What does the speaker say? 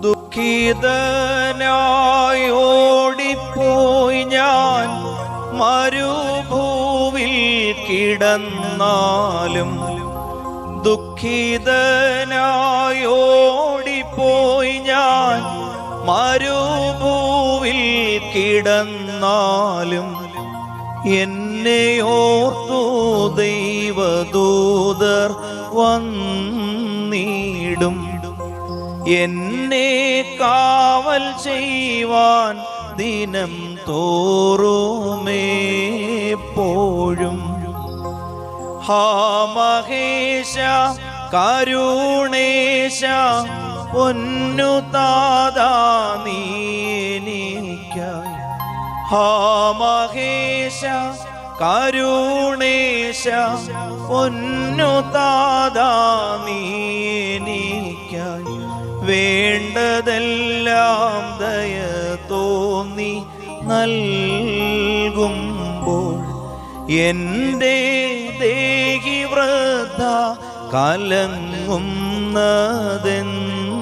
ദുഃഖിതനായി ഓടിപ്പോയി ഞാൻ മരുഭൂവിൽ കിടന്നാലും, ദുഃഖിതനായി ഓടിപ്പോയി ഞാൻ മരുഭൂവിൽ കിടന്നാലും, എന്നെ ഓർത്തു ദൈവദൂതർ വന്നിടും. എന്നെ കാവൽ ചെയ്യുവാൻ ദിനം തോറുമേപ്പോഴും. ഹാ മഹേശ കരുണേശ പൊന്നു താതാ നീ എനിക്കായി. ഹാ മഹേശ കരുണേശ പൊന്നു താതാ നീ എനിക്കായി. വേണ്ടതെല്ലാം ദയ തോന്നി നൽകുമ്പോൾ, എൻ്റെ ദേഹി വൃഥ കലങ്ങുന്നതെന്തിന്?